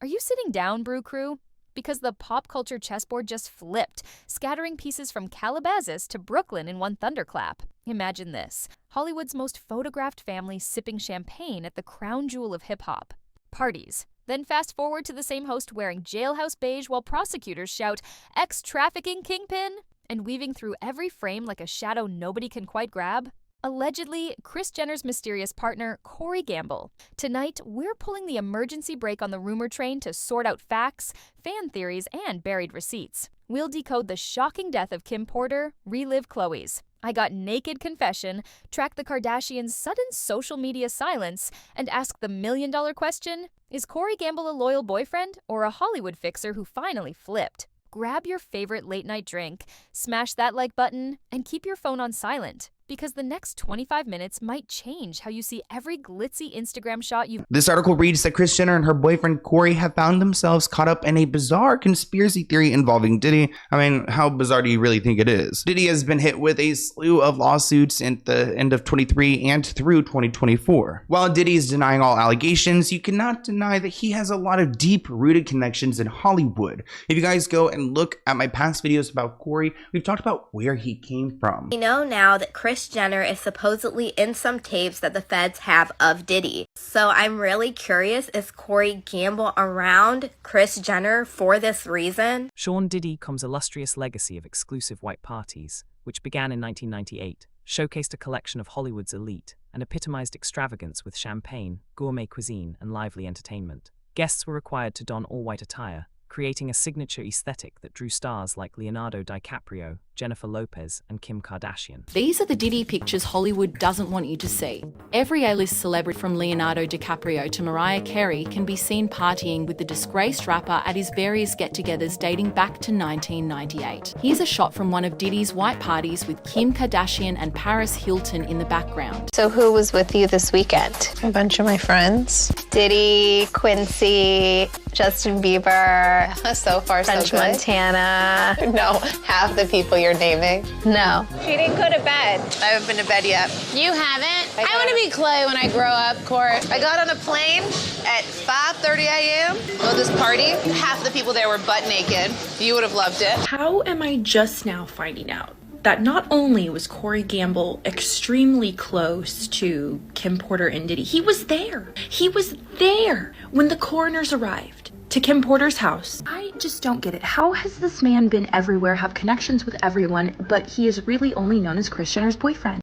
Are you sitting down, Brew Crew? Because the pop culture chessboard just flipped, scattering pieces from Calabasas to Brooklyn in one thunderclap. Imagine this: Hollywood's most photographed family sipping champagne at the crown jewel of hip-hop. Parties. Then fast forward to the same host wearing jailhouse beige while prosecutors shout, "Ex-trafficking, kingpin?" and weaving through every frame like a shadow nobody can quite grab. Allegedly, Kris Jenner's mysterious partner, Corey Gamble. Tonight, we're pulling the emergency brake on the rumor train to sort out facts, fan theories, and buried receipts. We'll decode the shocking death of Kim Porter, relive Khloé's I Got Naked confession, track the Kardashians' sudden social media silence, and ask the million-dollar question: is Corey Gamble a loyal boyfriend or a Hollywood fixer who finally flipped? Grab your favorite late-night drink, smash that like button, and keep your phone on silent, because the next 25 minutes might change how you see every glitzy Instagram shot you've... This article reads that Kris Jenner and her boyfriend Corey have found themselves caught up in a bizarre conspiracy theory involving Diddy. I mean, how bizarre do you really think it is? Diddy has been hit with a slew of lawsuits at the end of 23 and through 2024. While Diddy is denying all allegations, you cannot deny that he has a lot of deep-rooted connections in Hollywood. If you guys go and look at my past videos about Corey, we've talked about where he came from. We know now that Kris Jenner is supposedly in some tapes that the feds have of Diddy. So I'm really curious, is Corey Gamble around Kris Jenner for this reason? Sean Diddy comes illustrious legacy of exclusive white parties, which began in 1998, showcased a collection of Hollywood's elite, and epitomized extravagance with champagne, gourmet cuisine, and lively entertainment. Guests were required to don all-white attire, creating a signature aesthetic that drew stars like Leonardo DiCaprio, Jennifer Lopez, and Kim Kardashian. These are the Diddy pictures Hollywood doesn't want you to see. Every A-list celebrity from Leonardo DiCaprio to Mariah Carey can be seen partying with the disgraced rapper at his various get-togethers dating back to 1998. Here's a shot from one of Diddy's white parties with Kim Kardashian and Paris Hilton in the background. So who was with you this weekend? A bunch of my friends. Diddy, Quincy, Justin Bieber, So far, so French good. Montana. No, half the people you're naming. No. She didn't go to bed. I haven't been to bed yet. You haven't? I want to be Khloé when I grow up, Court. I got on a plane at 5:30 a.m. Go to this party. Half the people there were butt naked. You would have loved it. How am I just now finding out that not only was Corey Gamble extremely close to Kim Porter and Diddy, he was there. He was there when the coroners arrived to Kim Porter's house. I just don't get it. How has this man been everywhere, have connections with everyone, but he is really only known as Kris Jenner's boyfriend?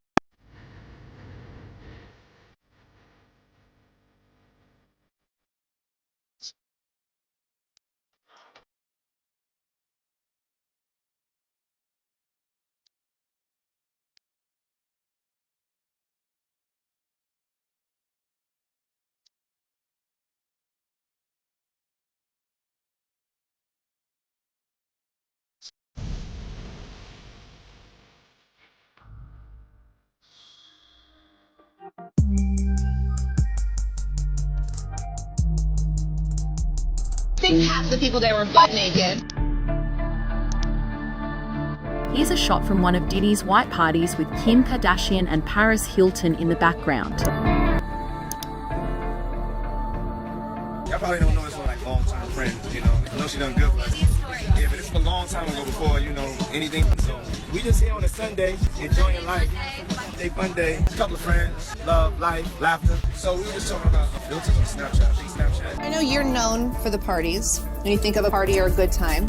I think half the people there were butt naked. Here's a shot from one of Diddy's white parties with Kim Kardashian and Paris Hilton in the background. Y'all probably don't know it's like long-time friends, you know. I know she done good for us. Yeah, but it's a long time ago before, you know, anything. So we just here on a Sunday, enjoying life. Day fun day. A couple of friends, love, life, laughter. So we were just talking about filters on Snapchat. I know you're known for the parties. When you think of a party or a good time.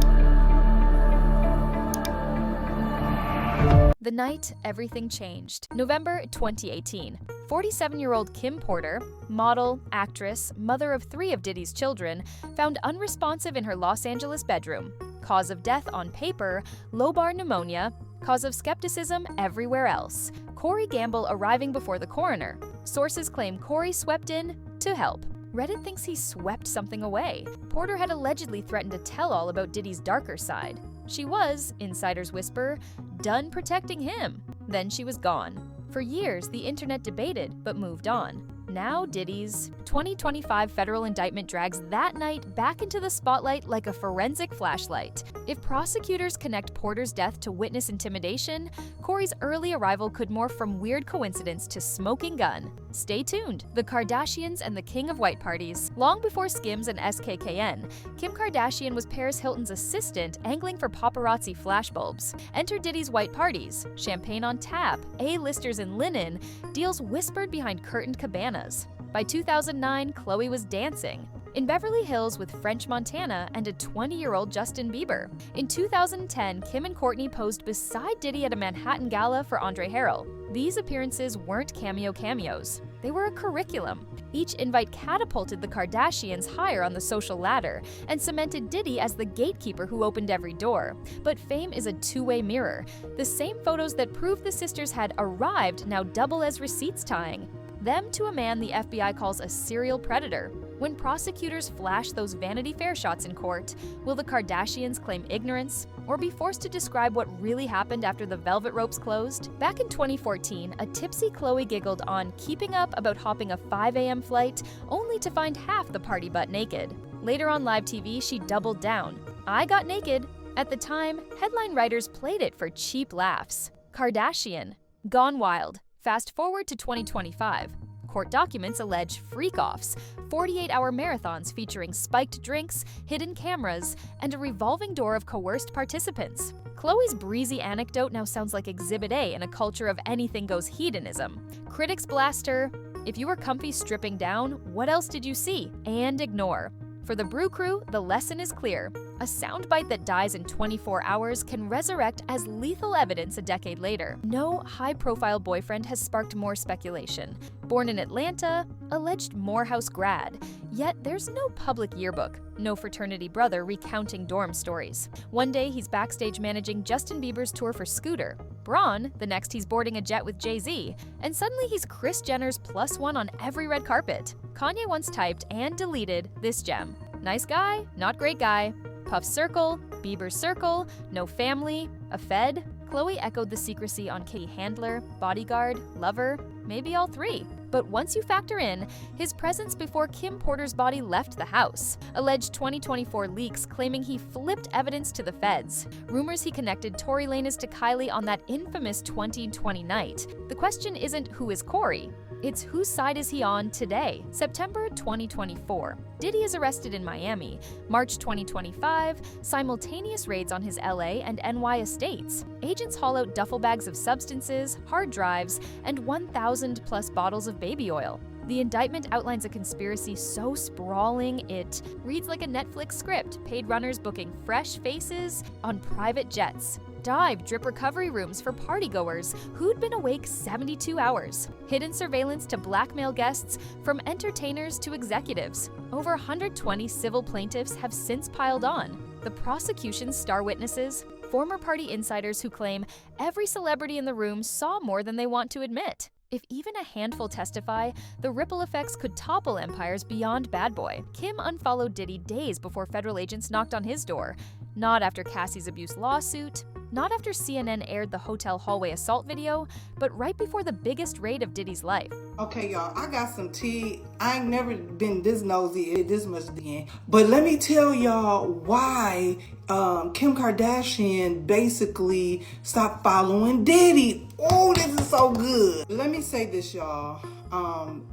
The night everything changed. November 2018. 47-year-old Kim Porter, model, actress, mother of 3 of Diddy's children, found unresponsive in her Los Angeles bedroom. Cause of death on paper, lobar pneumonia. Cause of skepticism everywhere else. Corey Gamble arriving before the coroner. Sources claim Corey swept in to help. Reddit thinks he swept something away. Porter had allegedly threatened to tell all about Diddy's darker side. She was, insiders whisper, done protecting him. Then she was gone. For years, the internet debated, but moved on. Now Diddy's 2025 federal indictment drags that night back into the spotlight like a forensic flashlight. If prosecutors connect Porter's death to witness intimidation, Corey's early arrival could morph from weird coincidence to smoking gun. Stay tuned. The Kardashians and the king of white parties. Long before Skims and SKKN, Kim Kardashian was Paris Hilton's assistant angling for paparazzi flashbulbs. Enter Diddy's white parties. Champagne on tap, A-listers in linen, deals whispered behind curtained cabanas. By 2009, Khloé was dancing in Beverly Hills with French Montana and a 20-year-old Justin Bieber. In 2010, Kim and Kourtney posed beside Diddy at a Manhattan gala for Andre Harrell. These appearances weren't cameos. They were a curriculum. Each invite catapulted the Kardashians higher on the social ladder and cemented Diddy as the gatekeeper who opened every door. But fame is a two-way mirror. The same photos that proved the sisters had arrived now double as receipts tying them to a man the FBI calls a serial predator. When prosecutors flash those Vanity Fair shots in court, will the Kardashians claim ignorance or be forced to describe what really happened after the velvet ropes closed? Back in 2014, a tipsy Khloé giggled on Keeping Up about hopping a 5 a.m. flight only to find half the party butt naked. Later on live TV, she doubled down. I got naked. At the time, headline writers played it for cheap laughs. Kardashian, gone wild. Fast forward to 2025. Court documents allege freak-offs, 48-hour marathons featuring spiked drinks, hidden cameras, and a revolving door of coerced participants. Khloé's breezy anecdote now sounds like Exhibit A in a culture of anything-goes hedonism. Critics blast her, if you were comfy stripping down, what else did you see? And ignore. For the Brew Crew, the lesson is clear. A soundbite that dies in 24 hours can resurrect as lethal evidence a decade later. No high-profile boyfriend has sparked more speculation. Born in Atlanta, alleged Morehouse grad. Yet there's no public yearbook, no fraternity brother recounting dorm stories. One day he's backstage managing Justin Bieber's tour for Scooter. Braun, the next he's boarding a jet with Jay-Z. And suddenly he's Kris Jenner's +1 on every red carpet. Kanye once typed and deleted this gem. Nice guy, not great guy. Puff's circle, Bieber's circle, no family, a Fed. Khloé echoed the secrecy on Kitty Handler, bodyguard, lover, maybe all three. But once you factor in his presence before Kim Porter's body left the house, alleged 2024 leaks claiming he flipped evidence to the feds, rumors he connected Tory Lanez to Kylie on that infamous 2020 night, the question isn't who is Corey, it's whose side is he on today? September 2024. Diddy is arrested in Miami. March 2025, simultaneous raids on his LA and NY estates. Agents haul out duffel bags of substances, hard drives, and 1,000+ bottles of baby oil. The indictment outlines a conspiracy so sprawling it reads like a Netflix script, paid runners booking fresh faces on private jets. Dive drip recovery rooms for partygoers who'd been awake 72 hours. Hidden surveillance to blackmail guests from entertainers to executives. Over 120 civil plaintiffs have since piled on. The prosecution's star witnesses, former party insiders who claim every celebrity in the room saw more than they want to admit. If even a handful testify, the ripple effects could topple empires beyond Bad Boy. Kim unfollowed Diddy days before federal agents knocked on his door. Not after Cassie's abuse lawsuit, not after CNN aired the hotel hallway assault video, but right before the biggest raid of Diddy's life. Okay, y'all, I got some tea. I ain't never been this nosy this much again. But let me tell y'all why Kim Kardashian basically stopped following Diddy. Oh, this is so good. Let me say this, y'all.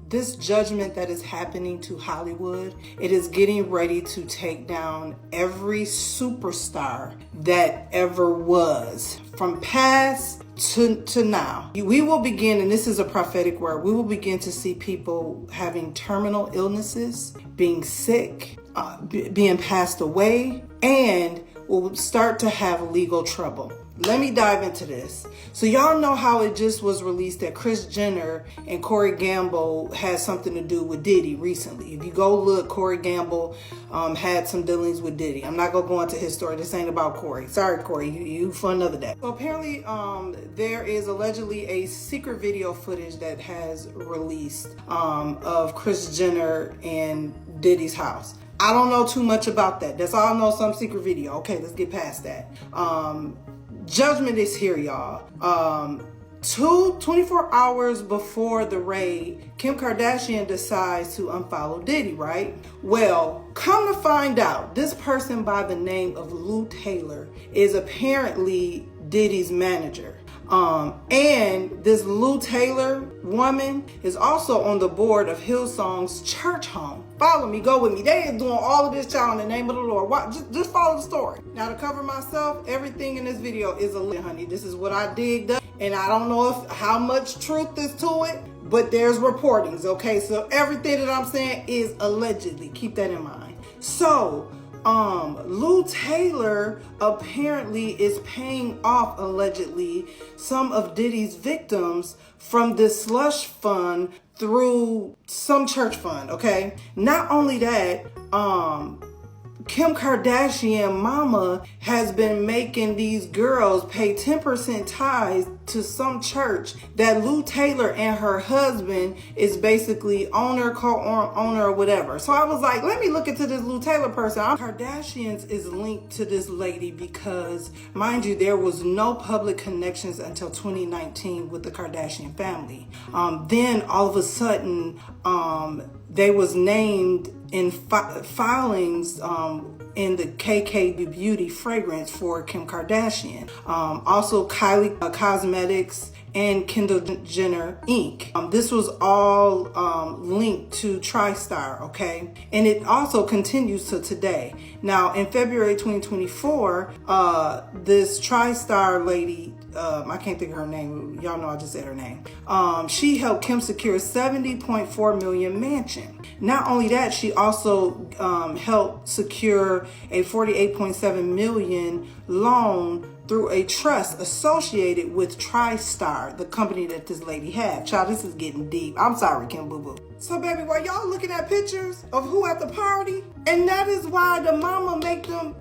This judgment that is happening to Hollywood, it is getting ready to take down every superstar that ever was, from past to now. We will begin, and this is a prophetic word, we will begin to see people having terminal illnesses, being sick, being passed away, and will start to have legal trouble. Let me dive into this. So y'all know how it just was released that Kris Jenner and Corey Gamble had something to do with Diddy recently. If you go look, Corey Gamble had some dealings with Diddy. I'm not going to go into his story. This ain't about Corey. Sorry, Corey. You for another day. So apparently there is allegedly a secret video footage that has released of Kris Jenner and Diddy's house. I don't know too much about that. That's all I know, some secret video. Okay, let's get past that. Judgment is here, y'all. 24 hours before the raid, Kim Kardashian decides to unfollow Diddy, right? Well, come to find out, this person by the name of Lou Taylor is apparently Diddy's manager. And this Lou Taylor woman is also on the board of Hillsong's church home. Follow me, go with me. They is doing all of this, child, in the name of the Lord. Just follow the story. Now, to cover myself, everything in this video is a lie, honey. This is what I digged up, and I don't know how much truth is to it, but there's reportings, okay? So everything that I'm saying is allegedly. Keep that in mind. So, Lou Taylor apparently is paying off, allegedly, some of Diddy's victims from this slush fund through some church fund, okay? Not only that, Kim Kardashian mama has been making these girls pay 10% tithes to some church that Lou Taylor and her husband is basically owner, co-owner, or whatever. So I was like, let me look into this Lou Taylor person. Kardashians is linked to this lady because, mind you, there was no public connections until 2019 with the Kardashian family. Then all of a sudden, they was named in filings in the KK Beauty fragrance for Kim Kardashian. Also Kylie Cosmetics and Kendall Jenner Inc. This was all linked to TriStar, okay? And it also continues to today. Now, in February 2024, this TriStar lady, I can't think of her name. Y'all know I just said her name. She helped Kim secure $70.4 million mansion. Not only that, she also helped secure a $48.7 million loan through a trust associated with TriStar, the company that this lady had. Child, this is getting deep. I'm sorry, Kim Boo Boo. So, baby, while y'all looking at pictures of who at the party, and that is why the mama make them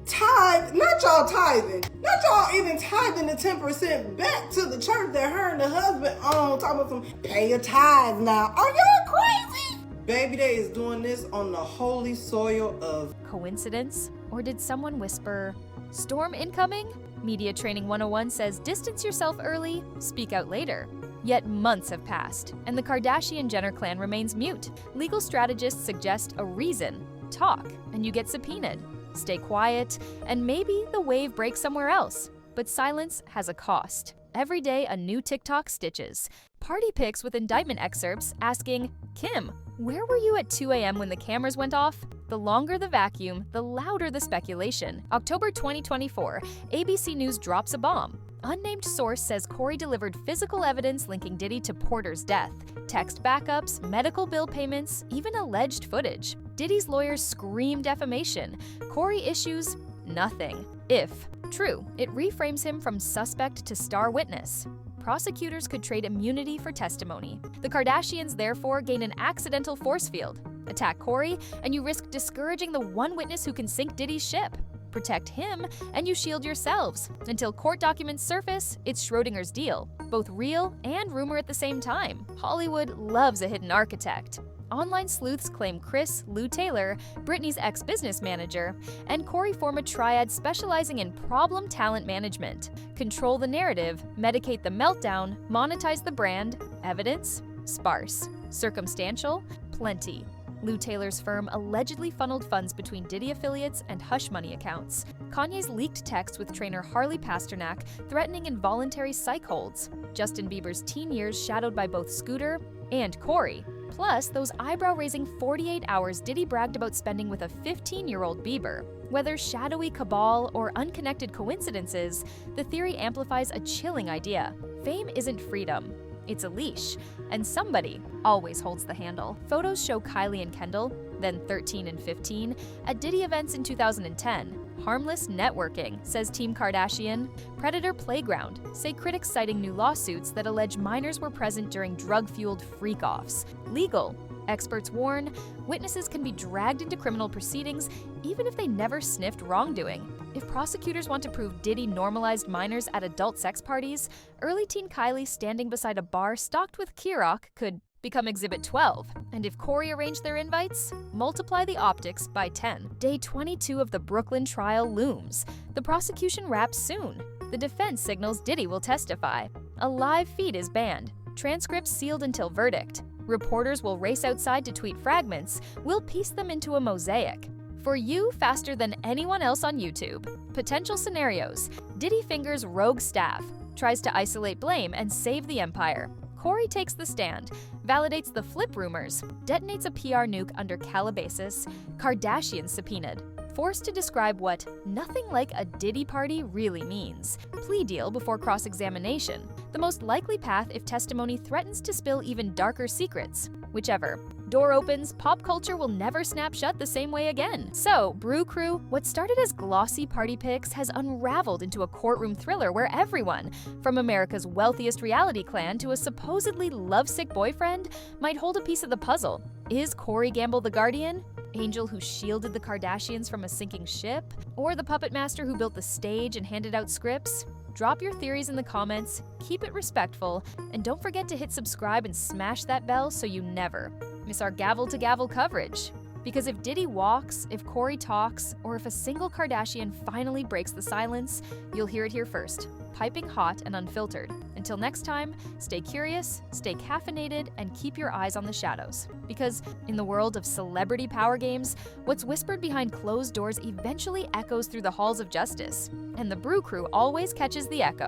tithe, not y'all tithing, not y'all even tithing the 10% back to the church that her and the husband own, talking about some pay a tithe now. Are y'all crazy? Baby, they is doing this on the holy soil of Coincidence? Or did someone whisper, "Storm incoming"? Media Training 101 says distance yourself early, speak out later. Yet months have passed, and the Kardashian-Jenner clan remains mute. Legal strategists suggest a reason. Talk, and you get subpoenaed. Stay quiet, and maybe the wave breaks somewhere else. But silence has a cost. Every day, a new TikTok stitches. Party pics with indictment excerpts asking, "Kim, where were you at 2 a.m. when the cameras went off?" The longer the vacuum, the louder the speculation. October 2024, ABC News drops a bomb. Unnamed source says Corey delivered physical evidence linking Diddy to Porter's death. Text backups, medical bill payments, even alleged footage. Diddy's lawyers scream defamation. Corey issues nothing. If true, it reframes him from suspect to star witness. Prosecutors could trade immunity for testimony. The Kardashians therefore gain an accidental force field. Attack Corey, and you risk discouraging the one witness who can sink Diddy's ship. Protect him, and you shield yourselves. Until court documents surface, it's Schrodinger's deal. Both real and rumor at the same time. Hollywood loves a hidden architect. Online sleuths claim Kris, Lou Taylor, Britney's ex-business manager, and Corey form a triad specializing in problem talent management. Control the narrative, medicate the meltdown, monetize the brand. Evidence? Sparse. Circumstantial? Plenty. Lou Taylor's firm allegedly funneled funds between Diddy affiliates and hush money accounts. Kanye's leaked text with trainer Harley Pasternak threatening involuntary psych holds. Justin Bieber's teen years shadowed by both Scooter and Corey. Plus, those eyebrow-raising 48 hours Diddy bragged about spending with a 15-year-old Bieber. Whether shadowy cabal or unconnected coincidences, the theory amplifies a chilling idea. Fame isn't freedom. It's a leash, and somebody always holds the handle. Photos show Kylie and Kendall, then 13 and 15, at Diddy events in 2010. Harmless networking, says Team Kardashian. Predator playground, say critics citing new lawsuits that allege minors were present during drug-fueled freak-offs. Legal, experts warn, witnesses can be dragged into criminal proceedings even if they never sniffed wrongdoing. If prosecutors want to prove Diddy normalized minors at adult sex parties, early teen Kylie standing beside a bar stocked with Kirok could become Exhibit 12. And if Corey arranged their invites, multiply the optics by 10. Day 22 of the Brooklyn trial looms. The prosecution wraps soon. The defense signals Diddy will testify. A live feed is banned. Transcripts sealed until verdict. Reporters will race outside to tweet fragments. We'll piece them into a mosaic. For you, faster than anyone else on YouTube. Potential scenarios. Diddy fingers rogue staff, tries to isolate blame and save the empire. Corey takes the stand, validates the flip rumors, detonates a PR nuke under Calabasas, Kardashians subpoenaed. Forced to describe what nothing like a Diddy party really means. Plea deal before cross-examination. The most likely path if testimony threatens to spill even darker secrets. Whichever. Door opens, pop culture will never snap shut the same way again. So, Brew Crew, what started as glossy party pics has unraveled into a courtroom thriller where everyone, from America's wealthiest reality clan to a supposedly lovesick boyfriend, might hold a piece of the puzzle. Is Corey Gamble the guardian? Angel who shielded the Kardashians from a sinking ship? Or the puppet master who built the stage and handed out scripts? Drop your theories in the comments, keep it respectful, and don't forget to hit subscribe and smash that bell so you never miss our gavel-to-gavel coverage. Because if Diddy walks, if Corey talks, or if a single Kardashian finally breaks the silence, you'll hear it here first, piping hot and unfiltered. Until next time, stay curious, stay caffeinated, and keep your eyes on the shadows. Because in the world of celebrity power games, what's whispered behind closed doors eventually echoes through the halls of justice. And the Brew Crew always catches the echo.